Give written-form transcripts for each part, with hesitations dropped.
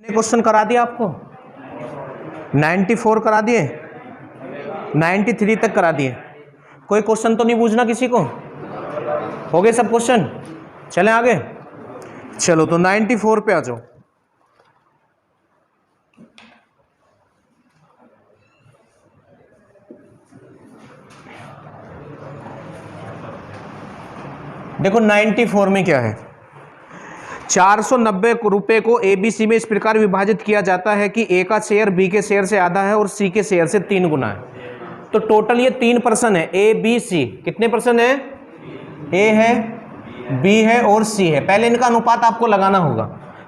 Question करा दिया आपको, 94 करा दिए, 93 तक करा दिए। कोई क्वेश्चन तो नहीं पूछना किसी को? हो गए सब क्वेश्चन? चलें आगे। चलो तो 94 पे आ जाओ। देखो 94 में क्या है, 490 रुपए को ABC में इस प्रकार विभाजित किया जाता है कि A का शेयर B के शेयर से आधा है और C के शेयर से 3 गुना है। तो टोटल ये 3% है, ABC कितने परसेंट है? A है, B है और C है। पहले इनका अनुपात आपको लगाना होगा।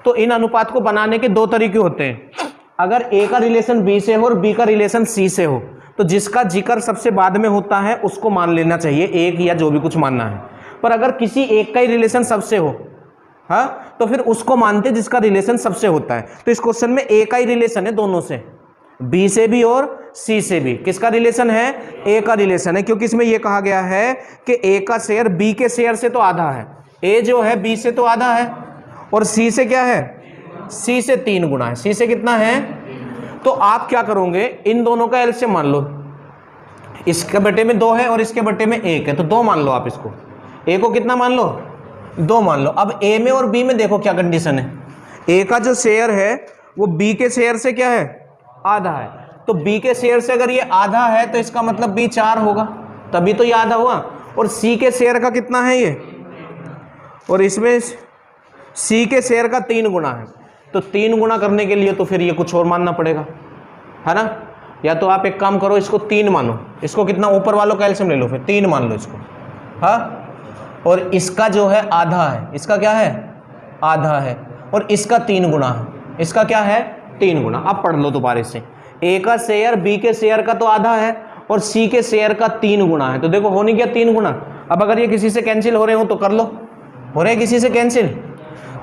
तो इन अनुपात को बनाने के दो तरीके होते हैं। अगर A का रिलेशन B से हो और B का रिलेशन C से हो तो जिसका जिक्र सबसे बाद में होता है उसको मान लेना चाहिए, एक या जो भी कुछ मानना है। पर अगर किसी एक का ही रिलेशन सबसे हो, हाँ, तो फिर उसको मानते जिसका रिलेशन सबसे होता है। तो इस क्वेश्चन में ए का ही रिलेशन है दोनों से, बी से भी और सी से भी। किसका रिलेशन है? ए का रिलेशन है, क्योंकि इसमें यह कहा गया है कि ए का शेयर बी के शेयर से तो आधा है। ए जो है बी से तो आधा है और सी से क्या है? सी से 3 गुना है। सी से कितना है? तो आप क्या करोगे, इन दोनों का एलसीएम मान लो। इसके बटे में 2 है और इसके बटे में 1 है, तो 2 मान लो आप इसको। ए को कितना मान लो? 2 मान लो। अब ए में और बी में देखो क्या कंडीशन है। ए का जो शेयर है वो बी के शेयर से क्या है? आधा है। तो बी के शेयर से अगर ये आधा है तो इसका मतलब बी 4 होगा, तभी तो ये आधा हुआ। और सी के शेयर का कितना है ये? और इसमें सी के शेयर का 3 गुना है। तो 3 गुना करने के लिए तो फिर ये कुछ और मानना पड़ेगा, है ना? या तो आप एक काम करो, इसको 3 मानो। इसको कितना? ऊपर वालों का एलसीएम ले लो, फिर 3 मान लो इसको, हाँ। और इसका जो है आधा है, इसका क्या है? आधा है। और इसका 3 गुना है, इसका क्या है? 3 गुना। अब पढ़ लो दोबारा से। ए का शेयर बी के शेयर का तो आधा है और सी के शेयर का 3 गुना है। तो देखो हो नहीं गया 3 गुना। अब अगर ये किसी से कैंसिल हो रहे हो तो कर लो। हो रहे हैं किसी से कैंसिल?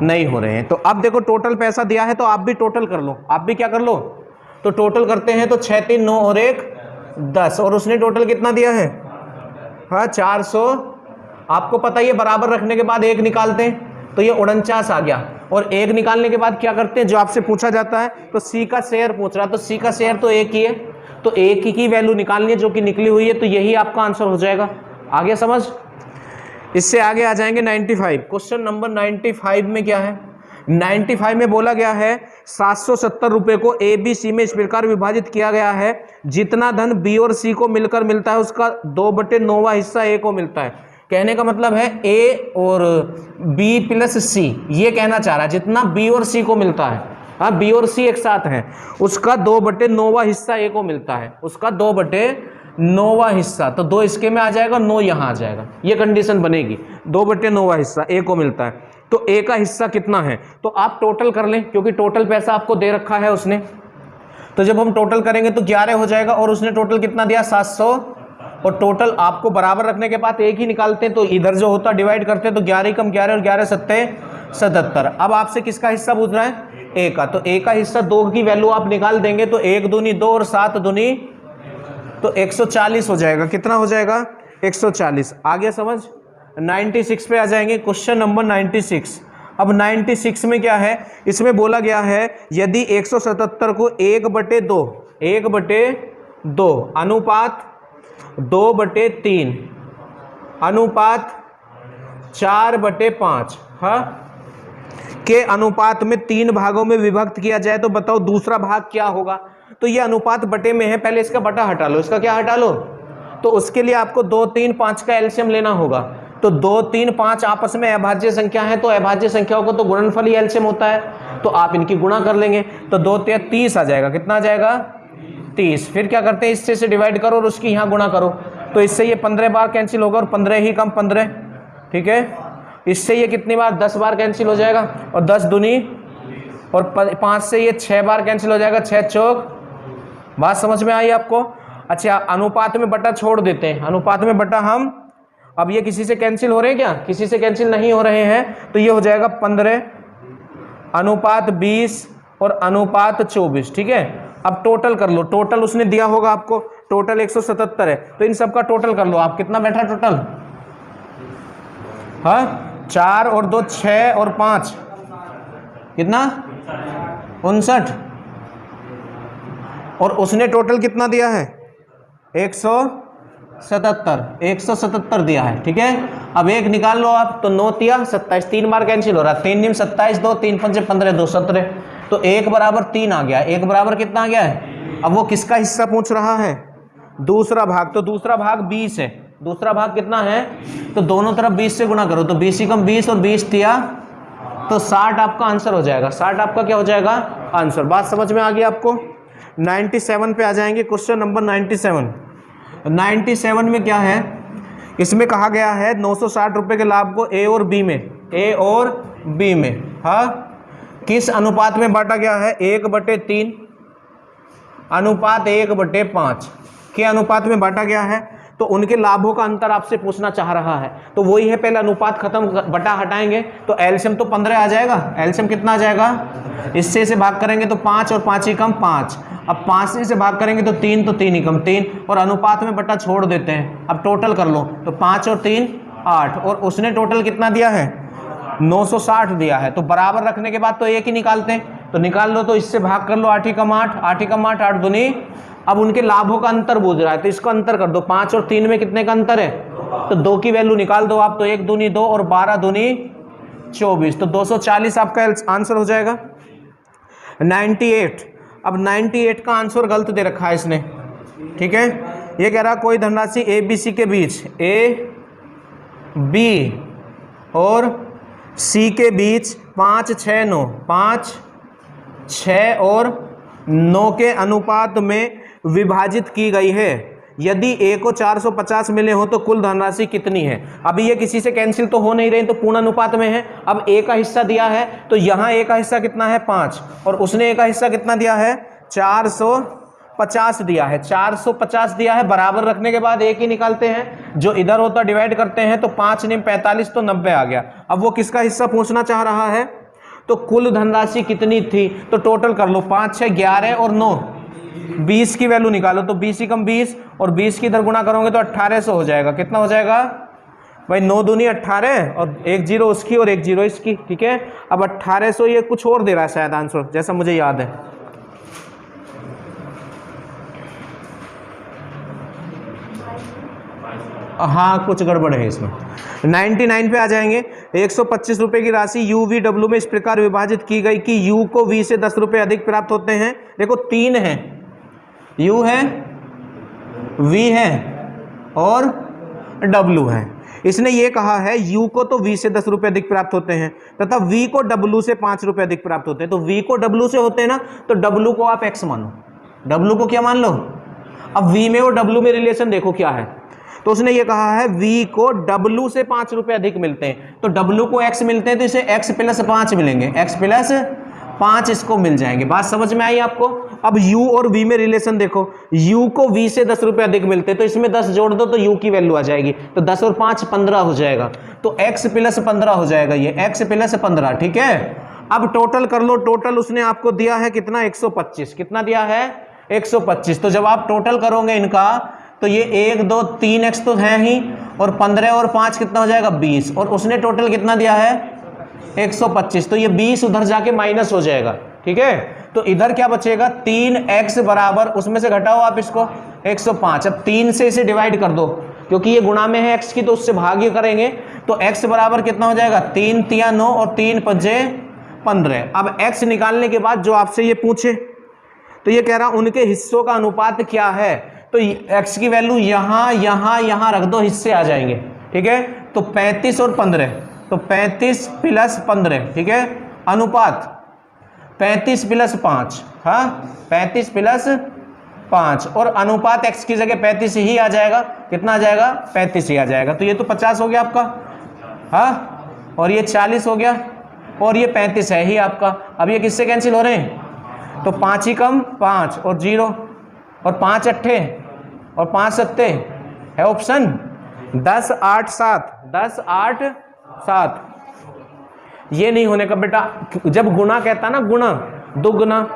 नहीं हो रहे हैं। तो अब देखो टोटल पैसा दिया है तो आप भी टोटल कर लो। आप भी क्या कर लो? तो टोटल करते हैं। तो 6 3 9 और 1 10। और उसने टोटल कितना दिया है? हाँ 400। आपको पता ही है बराबर रखने के बाद 1 निकालते हैं तो ये 49 आ गया। और 1 निकालने के बाद क्या करते हैं, जो आपसे पूछा जाता है, तो सी का शेयर पूछ रहा है, तो सी का शेयर तो 1 ही है, तो 1 की वैल्यू निकालनी है जो कि निकली हुई है, तो यही आपका आंसर हो जाएगा। आगे समझ। इससे आगे आ जाएंगे 95। क्वेश्चन नंबर 95 में क्या है? 95 में बोला गया है 770 रुपए को ए बी सी में इस प्रकार विभाजित किया गया है, जितना धन बी और सी को मिलकर मिलता है उसका 2/9वां हिस्सा ए को मिलता है। कहने का मतलब है ए और बी प्लस सी, ये कहना चाह रहा है जितना बी और सी को मिलता है, हाँ, बी और सी एक साथ हैं, उसका 2/9वां हिस्सा ए को मिलता है, उसका 2/9वां हिस्सा। तो 2 इसके में आ जाएगा, 9 यहाँ आ जाएगा, ये कंडीशन बनेगी। 2/9वां हिस्सा ए को मिलता है। तो ए का हिस्सा कितना है? तो आप टोटल कर लें, क्योंकि टोटल पैसा आपको दे रखा है उसने। तो जब हम टोटल करेंगे तो 11 हो जाएगा। और उसने टोटल कितना दिया? 700। और टोटल आपको बराबर रखने के बाद 1 ही निकालते हैं, तो इधर जो होता डिवाइड करते हैं, तो 11 कम 11 और 11 7 77। अब आपसे किसका हिस्सा पूछ रहा है? ए का। तो ए का हिस्सा 2 की वैल्यू आप निकाल देंगे, तो 1 दूनी 2 और 7 दूनी तो 140 हो जाएगा। कितना हो जाएगा? 140। आगे समझ। 96 पे आ जाएंगे। Question number 96। अब 96 में क्या है? इसमें बोला गया है यदि 177 को 1/2 अनुपात 2/3 अनुपात 4/5, हाँ, के अनुपात में 3 भागों में विभक्त किया जाए तो बताओ दूसरा भाग क्या होगा? तो ये अनुपात बटे में है, पहले इसका बटा हटा लो, इसका क्या हटा लो। तो उसके लिए आपको 2 3 5 का एलसीएम लेना होगा। तो 2 3 5 आपस में अभाज्य संख्या है, तो अभाज्य संख्याओं को तो गुणनफल ही एलसीएम होता है, तो आप इनकी गुणा कर लेंगे। तो 2 3 30 आ जाएगा। कितना आ जाएगा? 30। फिर क्या करते हैं, इससे डिवाइड करो और उसकी यहाँ गुणा करो, तो इससे ये 15 बार कैंसिल होगा और 15 ही कम 15, ठीक है। इससे ये कितनी बार? 10 बार कैंसिल हो जाएगा और 10 दूनी और 5 से ये 6 बार कैंसिल हो जाएगा, 6 चौक। बात समझ में आई आपको? अच्छा, अनुपात में बटा छोड़ देते हैं, अनुपात में बटा हम, अब ये किसी से कैंसिल हो रहे हैं क्या? किसी से कैंसिल नहीं हो रहे हैं, तो ये हो जाएगा 15 अनुपात 20 और अनुपात 24, ठीक है। अब टोटल कर लो, टोटल उसने दिया होगा आपको, टोटल 177 है, तो इन सब का टोटल कर लो आप। कितना बैठा टोटल? हाँ 4 और 2 6 और 5 कितना? 59 और उसने टोटल कितना दिया है 177 दिया है। ठीक है, अब एक निकाल लो आप, तो 9 तिया 27, 3 बार कैंसिल हो रहा है, 3 निम 27, 2 3 5 15 2 17, तो 1 बराबर 3 आ गया। 1 बराबर कितना आ गया है? अब वो किसका हिस्सा पूछ रहा है? दूसरा भाग, तो दूसरा भाग 20 है। दूसरा भाग कितना है? तो दोनों तरफ 20 से गुणा करो, तो 20 ही कम 20 और 20 तिया तो 60 आपका आंसर हो जाएगा। 60 आपका क्या हो जाएगा? आंसर। बात समझ में आ गई आपको? 97 पे आ जाएंगे, क्वेश्चन नंबर 97 में क्या है? इसमें कहा गया है 960 रुपए के लाभ को ए और बी में हाँ किस अनुपात में बांटा गया है? 1/3 अनुपात 1/5 के अनुपात में बांटा गया है। तो उनके लाभों का अंतर आपसे पूछना चाह रहा है, तो वही है, पहले अनुपात खत्म, बटा हटाएंगे तो एलसीएम तो 15 आ जाएगा। एलसीएम कितना आ जाएगा? इससे इसे भाग करेंगे तो 5 और 5 ही कम 5, अब 5 से इसे भाग करेंगे तो 3 ही कम 3, और अनुपात में बटा छोड़ देते हैं। अब टोटल कर लो, तो 5 और 3 8, और उसने टोटल कितना दिया है? 960 दिया है। तो बराबर रखने के बाद तो एक ही निकालते हैं, तो निकाल लो, तो इससे भाग कर लो, 8 ही कम 8, 8 ही कम 8, 8 दूनी। अब उनके लाभों का अंतर पूछ रहा है, तो इसको अंतर कर दो। 5 और 3 में कितने का अंतर है? तो 2 की वैल्यू निकाल दो आप, तो 1 दूनी 2 और 12 दूनी 24, तो 240 आपका आंसर हो जाएगा। 98, अब 98 का आंसर गलत दे रखा है इसने। ठीक है, ये कह रहा कोई धनराशि ए बी सी के बीच, ए बी और सी के बीच 5 6 9, 5 6 और 9 के अनुपात में विभाजित की गई है। यदि ए को 450 मिले हो तो कुल धनराशि कितनी है? अभी ये किसी से कैंसिल तो हो नहीं रही, तो पूर्ण अनुपात में है। अब ए का हिस्सा दिया है, तो यहाँ ए का हिस्सा कितना है? 5, और उसने ए का हिस्सा कितना दिया है? 450 दिया है। 450 दिया है, बराबर रखने के बाद एक ही निकालते हैं, जो इधर होता डिवाइड करते हैं, तो 5 निम 45, तो 90 आ गया। अब वो किसका हिस्सा पूछना चाह रहा है? तो कुल धनराशि कितनी थी? तो टोटल कर लो, 5 6 11 और 9 20 की वैल्यू निकालो, तो 20 ही कम 20 और 20 की इधर गुणा करोगे तो 1800 हो जाएगा। कितना हो जाएगा भाई? 9 दूनी 18 और 1 0 उसकी और 1 0 इसकी। ठीक है, अब 1800 ये कुछ और दे रहा है शायद आंसर, जैसा मुझे याद है। हाँ, कुछ गड़बड़ है इसमें। 99 पे आ जाएंगे। 125 रुपए की राशि यू वी डब्ल्यू में इस प्रकार विभाजित की गई कि यू को वी से 10 रुपए अधिक प्राप्त होते हैं। देखो 3 है, यू है, वी है और डब्ल्यू है। इसने ये कहा है यू को तो वी से 10 रुपए अधिक प्राप्त होते हैं तथा वी को डब्ल्यू से 5 रुपए अधिक प्राप्त होते हैं। तो वी को डब्ल्यू से होते हैं ना, तो डब्ल्यू को आप एक्स मानो, डब्ल्यू को क्या मान लो? अब वी में और डब्ल्यू में रिलेशन देखो क्या है। तो उसने ये कहा है वी को डब्ल्यू से 5 रुपए अधिक मिलते हैं, तो डब्ल्यू को एक्स मिलते हैं, तो इसे एक्स प्लस 5 मिलेंगे, एक्स प्लस 5 इसको मिल जाएंगे। बात समझ में आई आपको? अब u और v में रिलेशन देखो, u को v से 10 रुपए अधिक मिलते हैं, तो इसमें 10 जोड़ दो तो u की वैल्यू आ जाएगी, तो 10 और 5 15 हो जाएगा, तो x प्लस 15 हो जाएगा, ये x प्लस 15। ठीक है, अब टोटल कर लो। टोटल उसने आपको दिया है कितना? 125। कितना दिया है? 125। तो जब आप टोटल करोगे इनका, तो ये 1 2 3 x तो है ही, और 15 और 5 कितना हो जाएगा? 20, और उसने टोटल कितना दिया है? 125। तो ये 20 उधर जाके माइनस हो जाएगा। ठीक है, तो इधर क्या बचेगा? 3x बराबर, उसमें से घटाओ आप इसको 105। अब 3 से इसे डिवाइड कर दो, क्योंकि ये गुणा में है x की, तो उससे भाग ही करेंगे, तो x बराबर कितना हो जाएगा? 3 तिया 9 और 3 पंजे 15। अब x निकालने के बाद जो आपसे ये पूछे, तो ये कह रहा उनके हिस्सों का अनुपात क्या है, तो x की वैल्यू यहाँ यहाँ यहाँ रख दो, हिस्से आ जाएंगे। ठीक है, तो 35 और 15, तो 35 प्लस 15। ठीक है, अनुपात 35 प्लस 5, हाँ 35 प्लस 5, और अनुपात x की जगह 35 ही आ जाएगा। कितना आ जाएगा? 35 ही आ जाएगा। तो ये तो 50 हो गया आपका, हाँ, और ये 40 हो गया, और ये 35 है ही आपका। अब ये किससे कैंसिल हो रहे हैं? तो 5 ही कम 5 और 0, और 5 अट्ठे और 5 सत्ते है ऑप्शन 10 8 7, 10 8 7। ये नहीं होने का बेटा, जब गुना कहता ना, गुना दुगुना,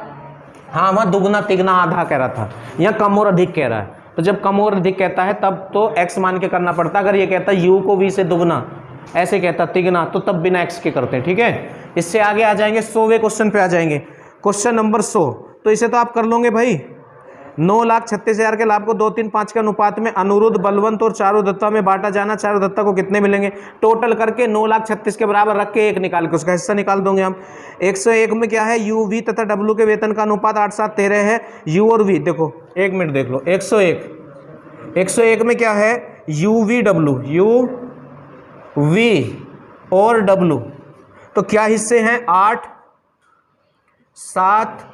हाँ वहाँ दुगुना तिगुना आधा कह रहा था, यहाँ कम और अधिक कह रहा है। तो जब कम और अधिक कहता है तब तो x मान के करना पड़ता। अगर ये कहता u को v से दुगुना, ऐसे कहता तिगुना, तो तब बिना x के करते हैं। ठीक है, इससे आगे आ जाएंगे 100वें क्वेश्चन पे आ जाएंगे। क्वेश्चन नंबर 100, तो इसे तो आप कर लोगे भाई। 9,36,000 के लाभ को 2, 3, 5 के अनुपात में अनुरुद्ध, बलवंत और चारुदत्ता में बांटा जाना, चारुदत्ता को कितने मिलेंगे? टोटल करके 9,36,000 के बराबर रख के 1 निकाल के उसका हिस्सा निकाल दोगे हम। 101 में क्या है? यू वी तथा डब्लू के वेतन का अनुपात 8, 7, 13 है। यू और वी देखो, 1 मिनट देख लो। 101 में क्या है? U V W, U V और डब्लू, तो क्या हिस्से हैं? 8, 7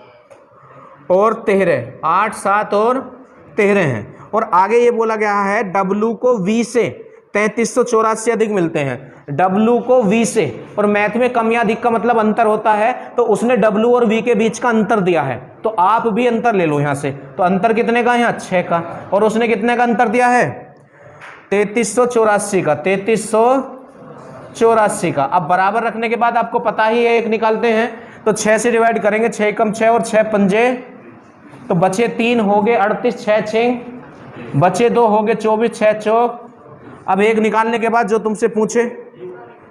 और 13, 8, 7 और 13 हैं। और आगे ये बोला गया है डब्लू को वी से 3384 अधिक मिलते हैं, डब्लू को वी से। और मैथ में कम या अधिक का मतलब अंतर होता है, तो उसने डब्लू और वी के बीच का अंतर दिया है, तो आप भी अंतर ले लो यहां से। तो अंतर कितने का? यहाँ 6 का। और उसने कितने का अंतर दिया है? 3384 का, 3384 का। अब बराबर रखने के बाद आपको पता ही है, 1 निकालते हैं तो 6 से डिवाइड करेंगे, 6 कम 6 और 6 पंजे, तो बचे 3 हो गए 38, 6 6 बचे 2 हो गए 24, 6 चौक। अब 1 निकालने के बाद जो तुमसे पूछे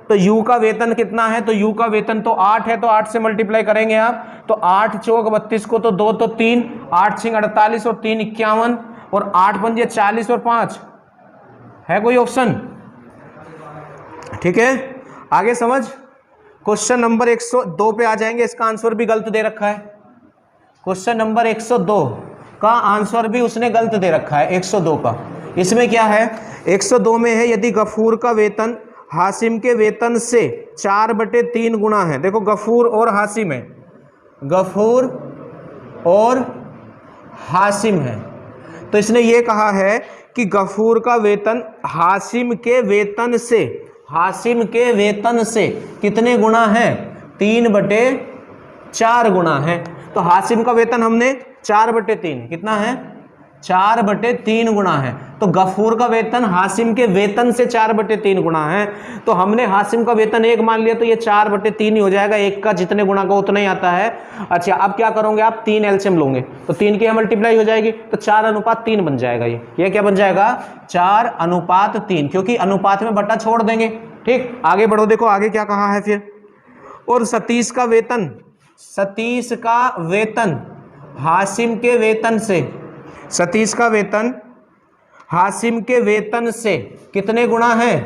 तो u का वेतन कितना है? तो u का वेतन तो 8 है, तो 8 से मल्टीप्लाई करेंगे आप, तो 8 चौक 32 को तो 2 तो 3, 8 6 48 और 3 51 और 8 पंजे 40 और 5 है कोई ऑप्शन? ठीक है, आगे समझ। क्वेश्चन नंबर 102 पे आ जाएंगे, इसका आंसर भी गलत दे रखा है। क्वेश्चन नंबर 102 का आंसर भी उसने गलत दे रखा है, 102 का। इसमें क्या है? 102 में है यदि गफूर का वेतन हासिम के वेतन से 4/3 गुना है। देखो गफूर और हासिम है, गफूर और हासिम है, तो इसने ये कहा है कि गफूर का वेतन हासिम के वेतन से, हासिम के वेतन से कितने गुना है? 3/4 गुना है। तो हासिम का वेतन हमने 4/3, कितना है? 4/3 गुना है। तो गफूर का वेतन हासिम के वेतन से 4/3 गुना है, तो हमने हासिम का वेतन 1 मान लिया, तो ये 4/3 ही हो जाएगा। 1 का जितने गुना का उतना ही आता है। अच्छा, अब क्या करोगे आप? 3 एलसीएम लोगे, तो 3 की मल्टीप्लाई हो जाएगी, तो 4:3 बन जाएगा। ये क्या बन जाएगा? 4:3, क्योंकि अनुपात में बटा छोड़ देंगे। ठीक, आगे बढ़ो, देखो आगे क्या कहा है फिर। और सतीश का वेतन, सतीश का वेतन हासिम के वेतन से, सतीश का वेतन हासिम के वेतन से कितने गुना है?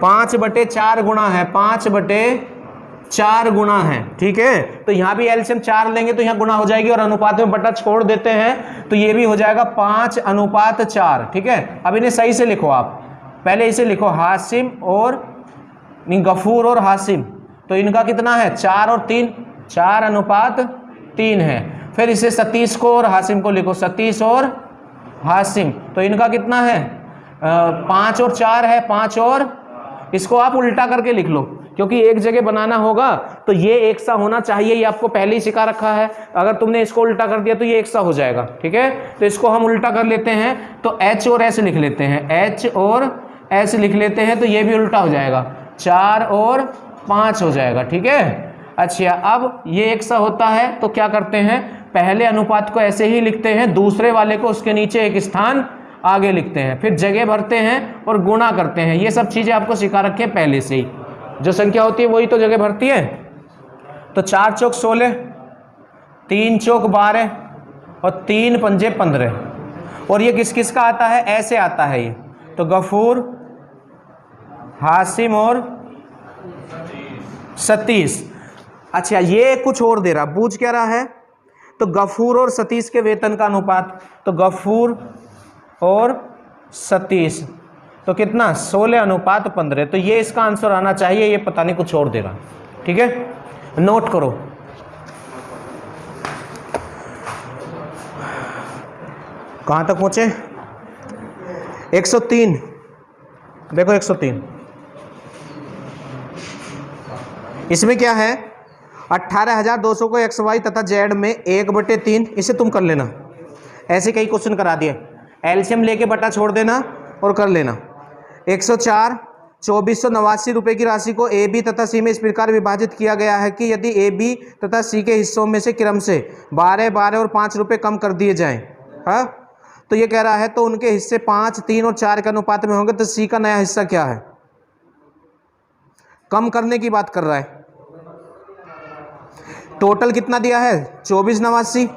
5/4 गुना है, 5/4 गुना है। ठीक है, तो यहां भी एलसीएम 4 लेंगे तो यहां गुना हो जाएगी, और अनुपात में बटा छोड़ देते हैं तो ये भी हो जाएगा 5:4। ठीक है, अब इन्हें सही से लिखो आप। पहले इसे लिखो हासिम और गफूर और हासिम, तो इनका कितना है? 4 और 3, 4:3 है। फिर इसे सतीश को और हासिम को लिखो, सतीश और हासिम, तो इनका कितना है? 5 और 4 है, 5 और, इसको आप उल्टा करके लिख लो, क्योंकि एक जगह बनाना होगा तो ये एक सा होना चाहिए, ये आपको पहले ही सिखा रखा है। अगर तुमने इसको उल्टा कर दिया तो ये एक सा हो जाएगा। ठीक है, तो इसको हम उल्टा कर लेते हैं, तो H और S लिख लेते हैं, H और S लिख लेते हैं, तो ये भी उल्टा हो जाएगा, 4 और 5 हो जाएगा। ठीक है, अच्छा, अब ये एक सा होता है तो क्या करते हैं? पहले अनुपात को ऐसे ही लिखते हैं, दूसरे वाले को उसके नीचे एक स्थान आगे लिखते हैं, फिर जगह भरते हैं और गुणा करते हैं। ये सब चीज़ें आपको सिखा रखी है पहले से ही, जो संख्या होती है वही तो जगह भरती है। तो 4 चौक 16, 3 चौक 12 और 3 पंजे 15। और ये किस किस का आता है? ऐसे आता है ये, तो गफूर, हासिम और सतीश। अच्छा, ये कुछ और दे रहा, पूछ क्या रहा है? तो गफूर और सतीश के वेतन का अनुपात, तो गफूर और सतीश तो कितना? 16:15। तो ये इसका आंसर आना चाहिए, ये पता नहीं कुछ और दे रहा। ठीक है, नोट करो। कहां तक पहुंचे? 103, देखो 103, इसमें क्या है? 18,200 को एक्स वाई तथा जेड में 1/3, इसे तुम कर लेना, ऐसे कई क्वेश्चन करा दिए, एलसीएम लेके बटा छोड़ देना और कर लेना। 104, 2489 रुपये की राशि को ए बी तथा सी में इस प्रकार विभाजित किया गया है कि यदि ए बी तथा सी के हिस्सों में से क्रम से 12, 12 और 5 रुपये कम कर दिए जाएं, हाँ, तो ये कह रहा है तो उनके हिस्से 5, 3 और 4 के अनुपात में होंगे, तो सी का नया हिस्सा क्या है? कम करने की बात कर रहा है। टोटल कितना दिया है 2489,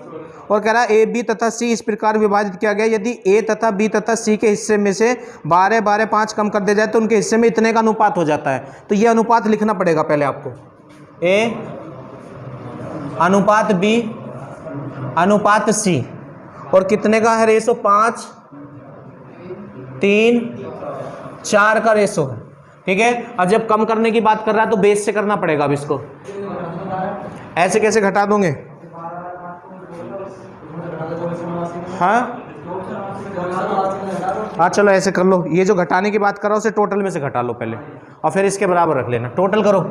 और कह रहा है ए बी तथा सी इस प्रकार विभाजित किया गया, यदि ए तथा बी तथा सी के हिस्से में से 12 12 5 कम कर दिया जाए तो उनके हिस्से में इतने का अनुपात हो जाता है। तो ये अनुपात लिखना पड़ेगा पहले आपको, ए अनुपात बी अनुपात सी, और कितने का है रेशो 5 3 4 का रेशो है। ठीक है, अब जब कम करने की बात कर रहा है तो बेस से करना पड़ेगा। अब इसको ऐसे कैसे घटा दोगे? हाँ चलो ऐसे कर लो, ये जो घटाने की बात कर रहा हूँ उसे टोटल में से घटा लो पहले और फिर इसके बराबर रख लेना। टोटल करो,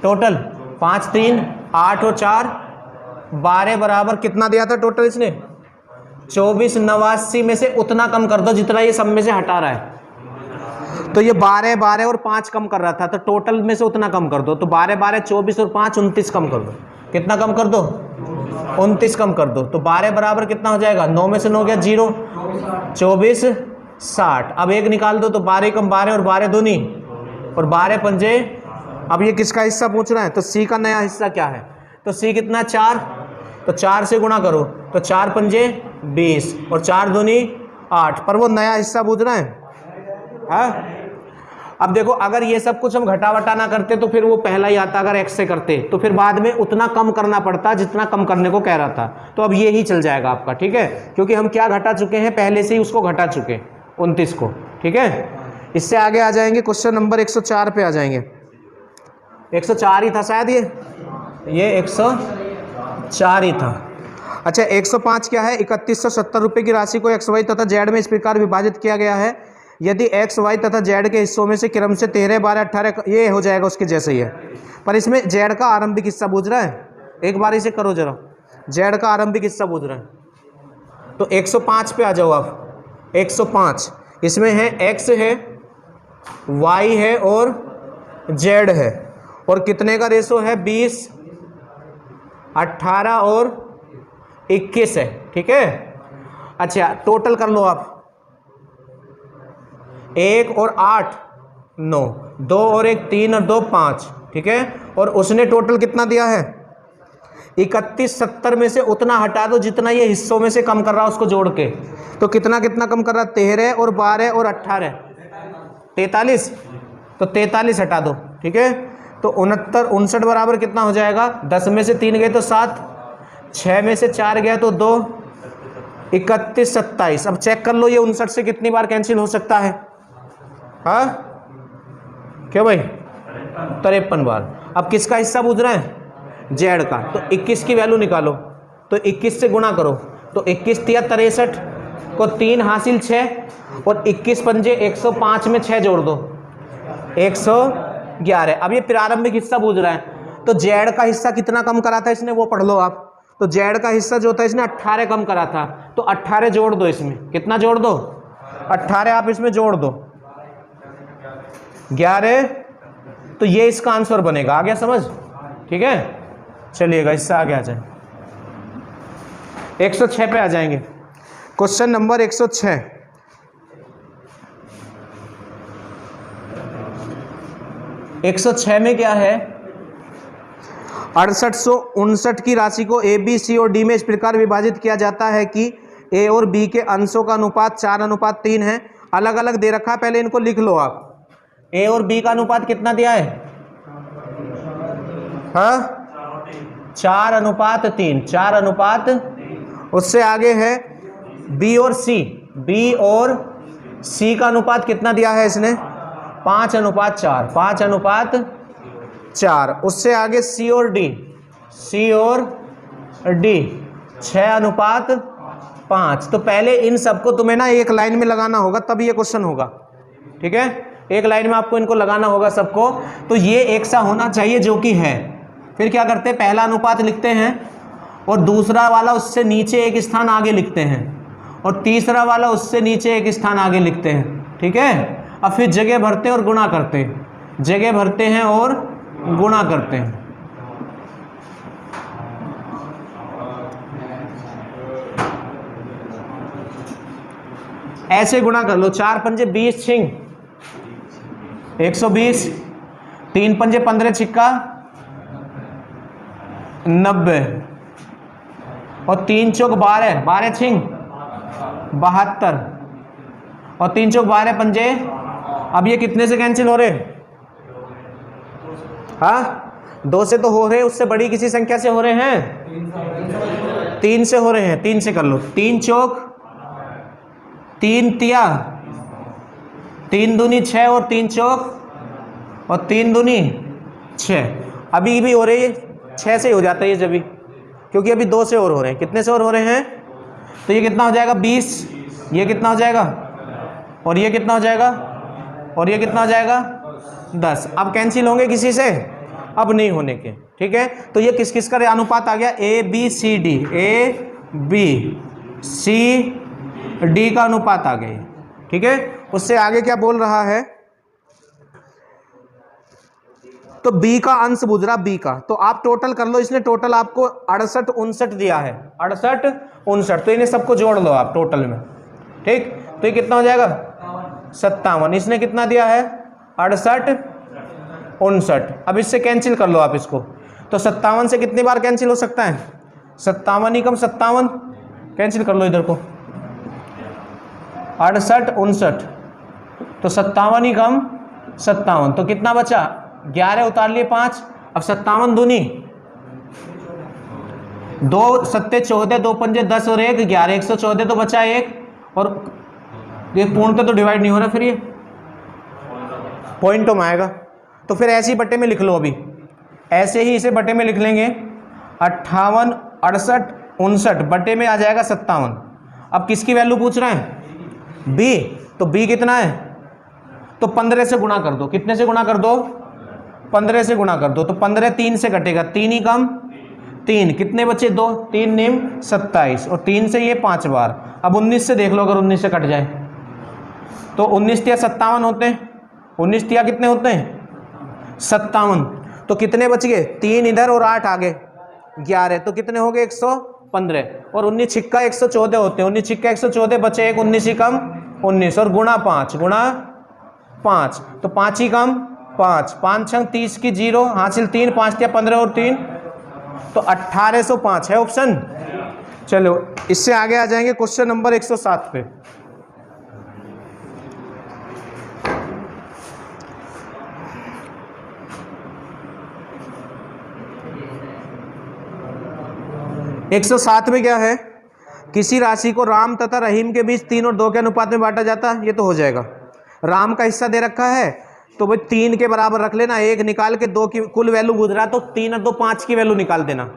टोटल 5 3 8 और 4 12 बराबर कितना दिया था टोटल इसने 2489 में से उतना कम कर दो जितना ये सब में से हटा रहा है। तो ये 12 12 और 5 कम कर रहा था, तो टोटल में से उतना कम कर दो। तो 12 12 24 और 5 29 कम कर दो। कितना कम कर दो? 29 कम कर दो। तो 12 बराबर कितना हो जाएगा? 9 में से 9 गया 0, 24 60। अब एक निकाल दो तो 12 कम 12 और 12 दूनी और 12 पंजे। अब ये किसका हिस्सा पूछ रहा है? तो सी का नया हिस्सा क्या है? तो सी कितना 4, तो 4 से गुणा करो तो 4 पंजे 20 और 4 दूनी 8, पर वो नया हिस्सा पूछ रहा है। हाँ, अब देखो अगर ये सब कुछ हम घटा वटा ना करते तो फिर वो पहला ही आता, अगर x से करते तो फिर बाद में उतना कम करना पड़ता जितना कम करने को कह रहा था। तो अब ये ही चल जाएगा आपका, ठीक है, क्योंकि हम क्या घटा चुके हैं, पहले से ही उसको घटा चुके 29 को। ठीक है, इससे आगे आ जाएंगे, क्वेश्चन नंबर 104 पे आ जाएंगे। 104 ही था शायद, ये 104 ही था। अच्छा, 105 क्या है? 3170 रुपये की राशि को एक्स वाई तथा जेड में इस प्रकार विभाजित किया गया है, यदि एक्स वाई तथा जेड के हिस्सों में से क्रम से 13 12 18 ये हो जाएगा उसके जैसे ही है। पर इसमें जेड का आरंभिक हिस्सा पूछ रहा है। एक बार इसे करो जरा, जेड का आरंभिक हिस्सा पूछ रहा है। तो 105 पे आ जाओ आप। 105 इसमें है एक्स है, वाई है और जेड है, और कितने का रेशो है? 20 18 और 21 है। ठीक है, अच्छा टोटल कर लो आप। 1 और 8 9, 2 और 1 3 और 2 5। ठीक है, और उसने टोटल कितना दिया है? 3170 में से उतना हटा दो जितना ये हिस्सों में से कम कर रहा है उसको जोड़ के। तो कितना कितना कम कर रहा है? 13 और 12 और 18 43। तो 43 हटा दो। ठीक है, तो 69 59 बराबर कितना हो जाएगा? 10 में से 3 गए तो 7, 6 में से 4 गया तो 2, 31 27। अब चेक कर लो ये 59 से कितनी बार कैंसिल हो सकता है? हाँ क्यों भाई? 53 बार। अब किसका हिस्सा पूछ रहे हैं? जेड का। तो 21 की वैल्यू निकालो, तो 21 से गुणा करो तो 21 तिया 63 को 3 हासिल 6 और 21 पंजे 105 में 6 जोड़ दो 111। अब ये प्रारंभिक हिस्सा पूछ रहा है, तो जेड का हिस्सा कितना कम करा था इसने वो पढ़ लो आप। तो जेड का हिस्सा जो था इसने 18 कम करा था, तो 18 जोड़ दो इसमें। कितना जोड़ दो? 18 आप इसमें जोड़ दो 11। तो ये इसका आंसर बनेगा। आ गया समझ? ठीक है, चलिएगा इससे आगे आ जाए। 106 पे आ जाएंगे, क्वेश्चन नंबर 106। एक 106 में क्या है? 6859 की राशि को ए बी सी और डी में इस प्रकार विभाजित किया जाता है कि ए और बी के अंशों का अनुपात 4:3 है। अलग अलग दे रखा है, पहले इनको लिख लो आप। ए और बी का अनुपात कितना दिया है? हाँ 4:3, 4:। उससे आगे है बी और सी, बी और सी का अनुपात कितना दिया है इसने? 5:4, 5:4। उससे आगे सी और डी, सी और डी 6:5। तो पहले इन सबको तुम्हें ना एक लाइन में लगाना होगा, तब ये क्वेश्चन होगा। ठीक है, एक लाइन में आपको इनको लगाना होगा सबको। तो ये एक सा होना चाहिए जो कि है। फिर क्या करते हैं? पहला अनुपात लिखते हैं और दूसरा वाला उससे नीचे एक स्थान आगे लिखते हैं और तीसरा वाला उससे नीचे एक स्थान आगे लिखते हैं। ठीक है, अब फिर जगह भरते हैं और गुणा करते हैं, जगह भरते हैं और गुणा करते हैं। ऐसे गुणा कर लो। 4 पंजे 20 छिंग 120, 3 पंजे 15 छिक्का 90 और 3 चौक 12, 12 छिंग 72 और 3 चौक 12 पंजे। अब ये कितने से कैंसिल हो रहे? हाँ 2 से तो हो रहे, उससे बड़ी किसी संख्या से हो रहे हैं? 3 से हो रहे हैं। 3 से कर लो। 3 चौक 3 तिया 3 दूनी 6 और 3 चौक और 3 दूनी 6। अभी भी हो रही है 6 से ही हो जाता है ये जब भी, क्योंकि अभी 2 से और हो रहे हैं। कितने से और हो रहे हैं? तो ये कितना हो जाएगा? 20। ये कितना हो जाएगा? और ये कितना हो जाएगा? और ये कितना हो जाएगा? 10। अब कैंसिल होंगे किसी से? अब नहीं होने के। ठीक है, तो ये किस किस का अनुपात आ गया? A B C D, A B C D का अनुपात आ गया। ठीक है, उससे आगे क्या बोल रहा है? तो बी का अंश बुझ रहा, बी का, तो आप टोटल कर लो। इसने टोटल आपको 68 59 दिया है, 68 59, तो इन्हें सबको जोड़ लो आप टोटल में। ठीक, तो ये कितना हो जाएगा? 57। इसने कितना दिया है? 68 59। अब इससे कैंसिल कर लो आप इसको, तो 57 से कितनी बार कैंसिल हो सकता है? 57 ही कम 57, कैंसिल कर लो इधर को। 68 59, तो 57 ही कम 57, तो कितना बचा? 11 उतार लिए 5। अब 57 दूनी 2 सत्ते 14, 2 पंजे 10 और 1 11, 114 तो बचा 1। और ये पूर्ण पे तो डिवाइड नहीं हो रहा, फिर ये पॉइंटों में आएगा। तो फिर ऐसे ही बट्टे में लिख लो। अभी ऐसे ही इसे बट्टे में लिख लेंगे। 58 68 59 बट्टे में आ जाएगा 57। अब किसकी वैल्यू पूछ रहे हैं? बी। तो बी कितना है? तो 15 से गुणा कर दो। कितने से गुणा कर दो? 15 से गुणा कर दो। तो 15 3 से कटेगा, 3 ही कम 3, कितने बचे? 2, 3 निम 27 और 3 से ये 5 बार। अब 19 से देख लो, अगर 19 से कट जाए तो 19 तिया 57 होते हैं। 19 तिया कितने होते हैं? 57। तो कितने बच गए? 3 इधर और 8 आगे 11, तो कितने हो गए? 115। और 19 छिक्का 114 होते हैं। 19 छिक्का 114 बचे 1, 19 ही कम 19 और गुणा 5, गुणा 5, तो 5 ही कम 5, 5 छंग 30 की 0 हासिल 3, 5 तिया 15 और 3, तो 1805 है ऑप्शन। चलो इससे आगे आ जाएंगे क्वेश्चन नंबर 107 पे। एक 107 में क्या है? किसी राशि को राम तथा रहीम के बीच 3 और 2 के अनुपात में बांटा जाता है। ये तो हो जाएगा। राम का हिस्सा दे रखा है तो भाई 3 के बराबर रख लेना, 1 निकाल के 2 की कुल वैल्यू गुजरा तो 3 और 2 5 की वैल्यू निकाल देना,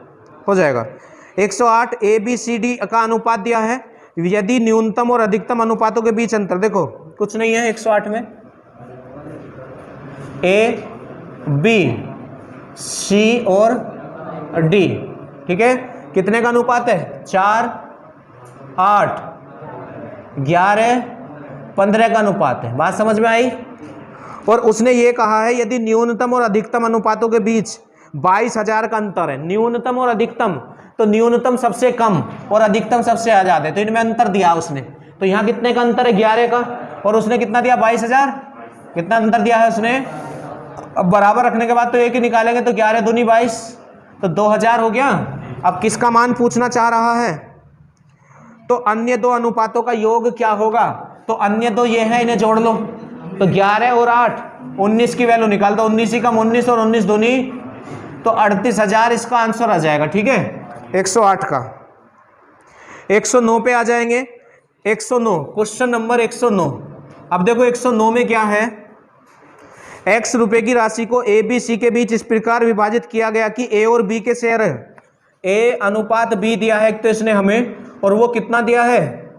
हो जाएगा। 108 ए बी सी डी का अनुपात दिया है। यदि न्यूनतम और अधिकतम अनुपातों के बीच अंतर, देखो कुछ नहीं है 108 में, ए बी सी और डी। ठीक है, कितने का अनुपात है? 4 8 11 15 का अनुपात है। बात समझ में आई? और उसने ये कहा है यदि न्यूनतम और अधिकतम अनुपातों के बीच 22,000 का अंतर है। न्यूनतम और अधिकतम, तो न्यूनतम सबसे कम और अधिकतम सबसे ज्यादा है, तो इनमें अंतर दिया उसने। तो यहाँ कितने का अंतर है? 11 का, और उसने कितना दिया? 22,000। कितना अंतर दिया है उसने? अब बराबर रखने के बाद तो एक ही निकालेंगे, तो 11 दूनी 22, तो 2000 हो गया। अब किसका मान पूछना चाह रहा है? तो अन्य 2 अनुपातों का योग क्या होगा? तो अन्य 2 ये हैं, इन्हें जोड़ लो। तो 11 और 8 19 की वैल्यू निकाल दो। 19 ही कम 19 और 19 दूनी, तो 38,000 इसका आंसर आ जाएगा। ठीक है, 108 का। 109 पे आ जाएंगे। 109 क्वेश्चन नंबर 109। अब देखो 109 में क्या है? x रुपए की राशि को ए बी सी के बीच इस प्रकार विभाजित किया गया कि ए और बी के शेयर है। ए अनुपात बी दिया है तो इसने हमें, और वो कितना दिया है?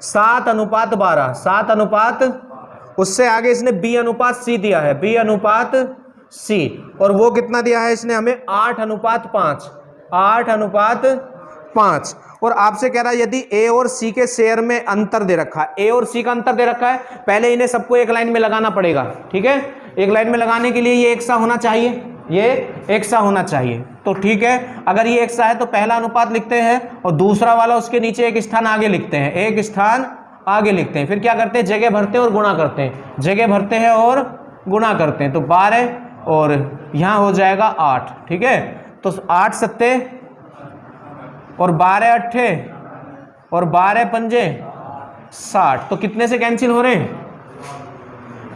7:12, 7 अनुपात, उससे आगे इसने बी अनुपात सी दिया है, बी अनुपात सी, और वो कितना दिया है इसने हमें? 8:5, 8:5। और आपसे कह रहा है यदि ए और सी के शेयर में अंतर दे रखा है, ए और सी का अंतर दे रखा है, पहले इन्हें सबको एक लाइन में लगाना पड़ेगा। ठीक है, एक लाइन में लगाने के लिए ये एक सा होना चाहिए, ये एक सा होना चाहिए। तो ठीक है, अगर ये एक सा है तो पहला अनुपात लिखते हैं और दूसरा वाला उसके नीचे एक स्थान आगे लिखते हैं, एक स्थान आगे लिखते हैं। फिर क्या करते हैं? जगह भरते हैं और गुणा करते हैं, जगह भरते हैं और गुणा करते हैं। तो 12 और यहाँ हो जाएगा 8। ठीक है, तो 8 सत्ते और 12 अट्ठे और 12 पंजे 60, तो कितने से कैंसिल हो रहे हैं?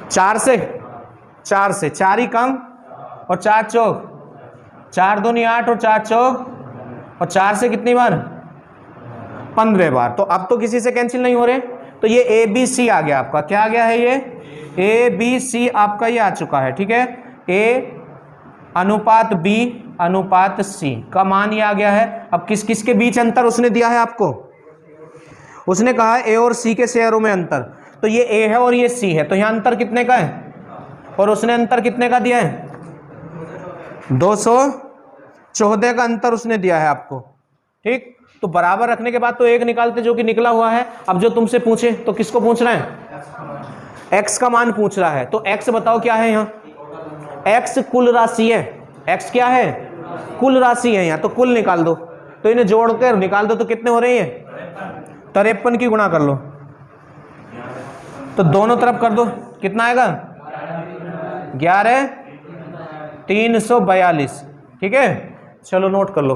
4 से, 4 ही कम और 4 चौक, 4 दूनी 8 और 4 चौक और 4 से कितनी बार? 15 बार। तो अब तो किसी से कैंसिल नहीं हो रहे, तो ये ए बी सी आ गया आपका। क्या आ गया है? ये ए बी सी आपका ये आ चुका है, ठीक है। ए अनुपात बी अनुपात सी का मान ये आ गया है। अब किस किस के बीच अंतर उसने दिया है आपको? उसने कहा ए और सी के शेयरों में अंतर, तो ये ए है और ये सी है, तो यहाँ अंतर कितने का है? और उसने अंतर कितने का दिया है? 214 का अंतर उसने दिया है आपको, ठीक। तो बराबर रखने के बाद तो एक निकालते जो कि निकला हुआ है। अब जो तुमसे पूछे तो किसको पूछ रहा है? एक्स का मान पूछ रहा है। तो एक्स बताओ क्या है यहाँ? एक्स कुल राशि है। एक्स क्या है? कुल राशि है यहाँ, तो कुल निकाल दो। तो इन्हें जोड़कर निकाल दो तो कितने हो रहे हैं? 53 की गुणा कर लो, तो दोनों तरफ कर दो, कितना आएगा? 11 342, ठीक है। चलो नोट कर लो।